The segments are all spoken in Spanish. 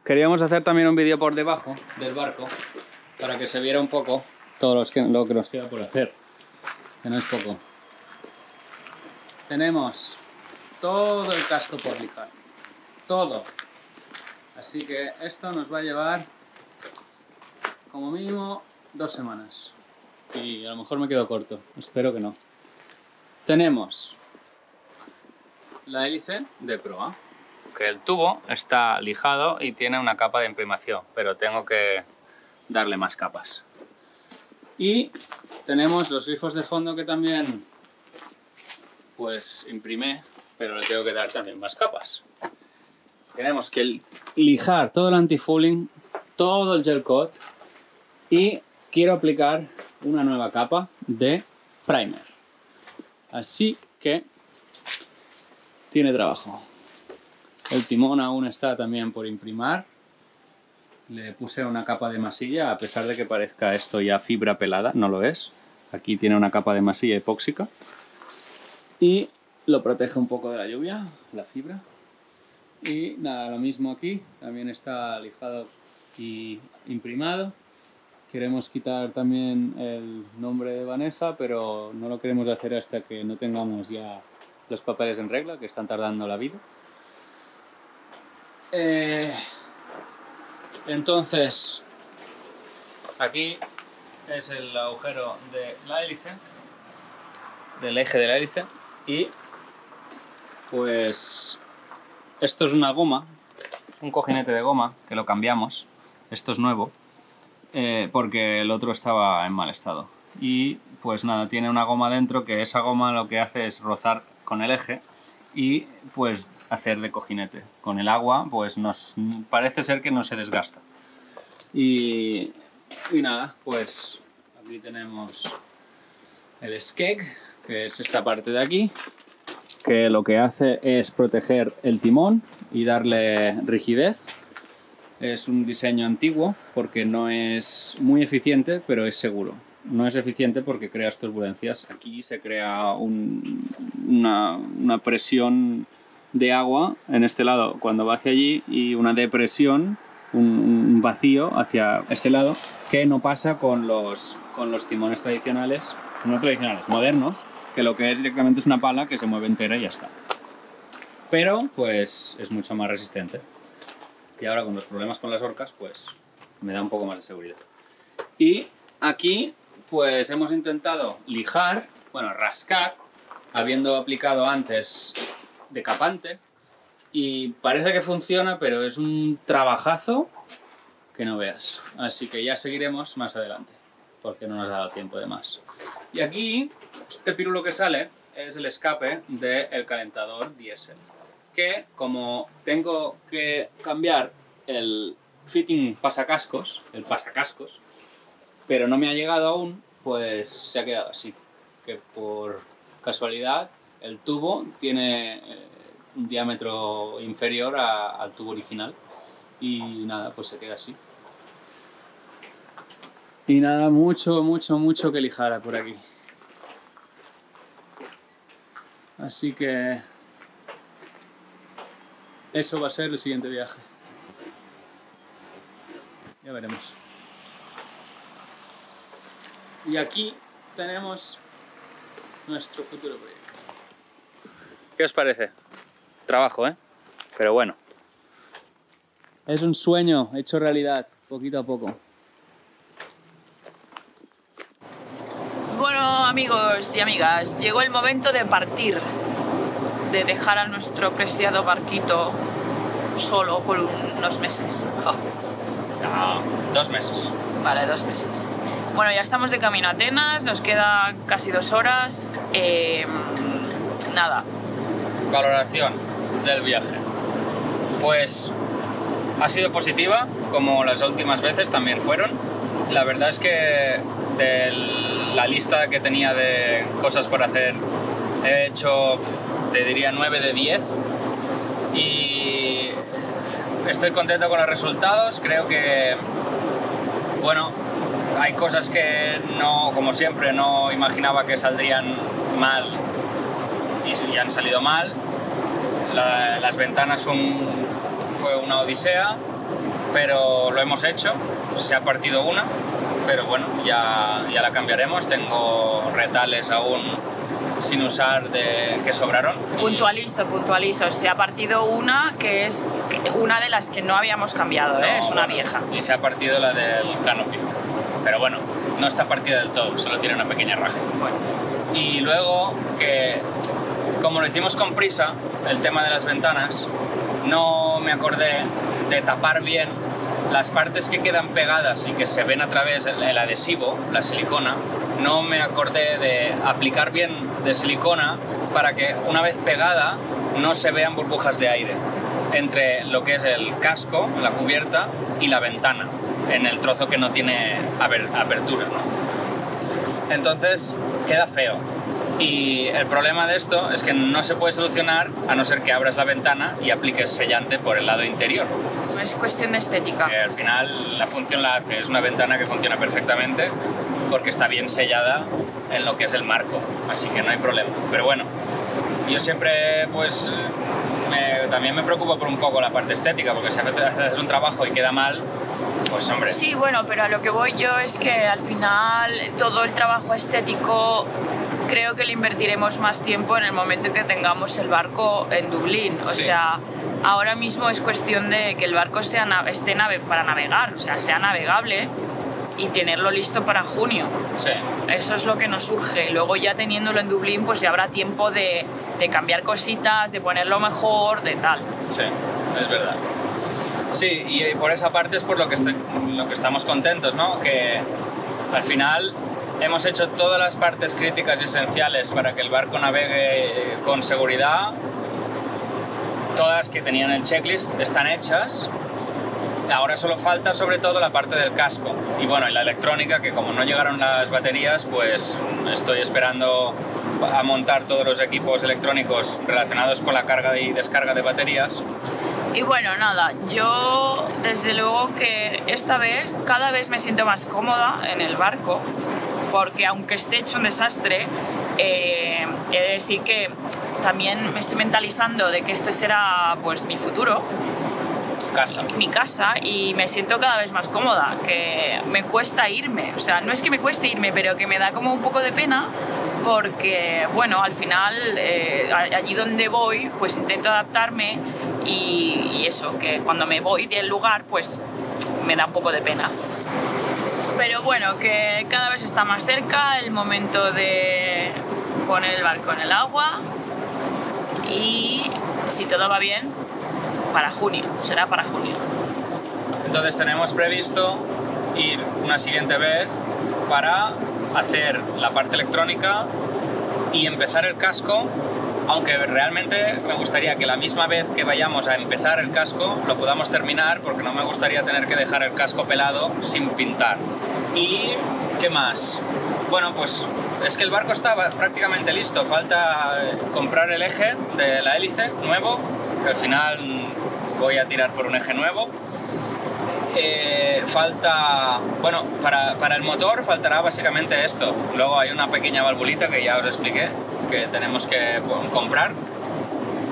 Queríamos hacer también un vídeo por debajo del barco para que se viera un poco todo lo que nos queda por hacer, que no es poco. Tenemos todo el casco por lijar, todo. Así que esto nos va a llevar como mínimo 2 semanas. Y a lo mejor me quedo corto, espero que no. Tenemos la hélice de proa, que el tubo está lijado y tiene una capa de imprimación, pero tengo que darle más capas. Y tenemos los grifos de fondo que también pues imprimé, pero le tengo que dar también más capas. Tenemos que lijar todo el anti-fouling, todo el gel coat y quiero aplicar una nueva capa de primer. Así que tiene trabajo. El timón aún está también por imprimar. Le puse una capa de masilla, a pesar de que parezca esto ya fibra pelada, no lo es. Aquí tiene una capa de masilla epóxica y lo protege un poco de la lluvia, la fibra. Y nada, lo mismo aquí, también está lijado y imprimado. Queremos quitar también el nombre de Vanessa, pero no lo queremos hacer hasta que no tengamos ya los papeles en regla, que están tardando la vida. Entonces, aquí es el agujero de la hélice, del eje de la hélice, y pues esto es una goma, un cojinete de goma que lo cambiamos, esto es nuevo, porque el otro estaba en mal estado. Y pues nada, tiene una goma dentro que esa goma lo que hace es rozar con el eje y pues hacer de cojinete. Con el agua pues parece ser que no se desgasta. Y nada, pues aquí tenemos el skeg, que es esta parte de aquí, que lo que hace es proteger el timón y darle rigidez. Es un diseño antiguo porque no es muy eficiente, pero es seguro. No es eficiente porque creas turbulencias. Aquí se crea una presión de agua en este lado cuando va hacia allí y una depresión, un vacío hacia ese lado, que no pasa con los timones tradicionales, no tradicionales, modernos, que lo que es directamente es una pala que se mueve entera y ya está. Pero pues es mucho más resistente. Y ahora con los problemas con las orcas, pues me da un poco más de seguridad. Y aquí pues hemos intentado lijar, bueno, rascar, habiendo aplicado antes decapante, y parece que funciona, pero es un trabajazo que no veas. Así que ya seguiremos más adelante, porque no nos ha dado tiempo de más. Y aquí, este pirulo que sale es el escape del calentador diésel, que como tengo que cambiar el fitting pasacascos, pero no me ha llegado aún, pues se ha quedado así. Que por casualidad el tubo tiene un diámetro inferior al tubo original y nada, pues se queda así. Y nada, mucho que lijar por aquí. Así que eso va a ser el siguiente viaje. Ya veremos. Y aquí tenemos nuestro futuro proyecto. ¿Qué os parece? Trabajo, ¿eh? Pero bueno. Es un sueño hecho realidad, poquito a poco. Bueno, amigos y amigas, llegó el momento de partir, de dejar a nuestro preciado barquito solo por unos meses. No, 2 meses. Vale, 2 meses. Bueno, ya estamos de camino a Atenas, nos quedan casi 2 horas. Nada. Valoración del viaje. Pues ha sido positiva, como las últimas veces también fueron. La verdad es que de la lista que tenía de cosas por hacer he hecho, te diría, 9 de 10. Y estoy contento con los resultados. Creo que, bueno, hay cosas que no, como siempre, no imaginaba que saldrían mal y han salido mal. Las ventanas fue una odisea, pero lo hemos hecho. Se ha partido una, pero bueno, ya la cambiaremos. Tengo retales aún sin usar que sobraron. Puntualizo. Se ha partido una que es una de las que no habíamos cambiado, ¿eh? Es una vieja. Y se ha partido la del canopy. Pero bueno, no está partida del todo, solo tiene una pequeña raja. Bueno. Y luego que, como lo hicimos con prisa, el tema de las ventanas, no me acordé de tapar bien las partes que quedan pegadas y que se ven a través del adhesivo, la silicona. No me acordé de aplicar bien de silicona para que una vez pegada no se vean burbujas de aire entre lo que es el casco, la cubierta y la ventana, en el trozo que no tiene apertura, ¿no? Entonces queda feo. Y el problema de esto es que no se puede solucionar a no ser que abras la ventana y apliques sellante por el lado interior. Es cuestión de estética. Al final la función la hace, es una ventana que funciona perfectamente porque está bien sellada en lo que es el marco, así que no hay problema. Pero bueno, yo siempre pues también me preocupo por un poco la parte estética, porque si haces un trabajo y queda mal, pues hombre... Sí, bueno, pero a lo que voy yo es que al final todo el trabajo estético creo que le invertiremos más tiempo en el momento en que tengamos el barco en Dublín. O sea, ahora mismo es cuestión de que el barco esté para navegar, o sea, sea navegable y tenerlo listo para junio. Sí. Eso es lo que nos surge. Luego ya teniéndolo en Dublín, pues ya habrá tiempo de cambiar cositas, de ponerlo mejor, de tal. Sí, es verdad. Sí, y por esa parte es por lo que estamos contentos, ¿no? Que al final hemos hecho todas las partes críticas y esenciales para que el barco navegue con seguridad. Todas las que tenían el checklist están hechas. Ahora solo falta sobre todo la parte del casco y bueno, y la electrónica, que como no llegaron las baterías, pues estoy esperando a montar todos los equipos electrónicos relacionados con la carga y descarga de baterías. Y bueno, nada, yo desde luego que esta vez cada vez me siento más cómoda en el barco, porque aunque esté hecho un desastre, he de decir que también me estoy mentalizando de que esto será pues mi futuro, mi casa, y me siento cada vez más cómoda, que me cuesta irme, o sea, no es que me cueste irme, pero que me da como un poco de pena, porque bueno, al final allí donde voy pues intento adaptarme y eso, que cuando me voy del lugar pues me da un poco de pena. Pero bueno, que cada vez está más cerca el momento de poner el barco en el agua y si todo va bien, para junio, será para junio. Entonces tenemos previsto ir una siguiente vez para hacer la parte electrónica y empezar el casco, aunque realmente me gustaría que la misma vez que vayamos a empezar el casco lo podamos terminar, porque no me gustaría tener que dejar el casco pelado sin pintar. ¿Y qué más? Bueno, pues es que el barco está prácticamente listo, falta comprar el eje de la hélice nuevo, que al final voy a tirar por un eje nuevo. Falta, bueno, para el motor faltará básicamente esto. Luego hay una pequeña valvulita que ya os expliqué que tenemos que comprar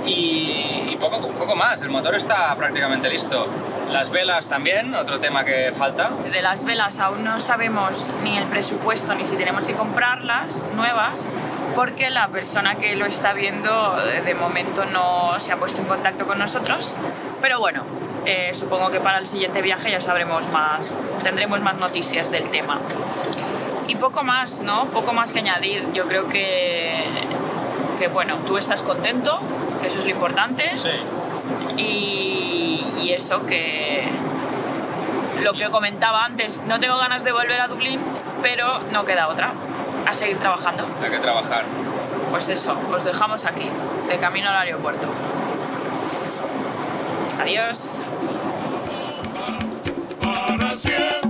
y poco más. El motor está prácticamente listo. Las velas también, otro tema que falta. De las velas aún no sabemos ni el presupuesto ni si tenemos que comprarlas nuevas, porque la persona que lo está viendo de momento no se ha puesto en contacto con nosotros, pero bueno, supongo que para el siguiente viaje ya sabremos más, tendremos más noticias del tema. Y poco más, ¿no? Poco más que añadir. Yo creo que bueno, tú estás contento, que eso es lo importante. Sí. Y eso, que lo que comentaba antes, no tengo ganas de volver a Dublín, pero no queda otra, a seguir trabajando. Hay que trabajar. Pues eso, os dejamos aquí, de camino al aeropuerto. Adiós. Para siempre.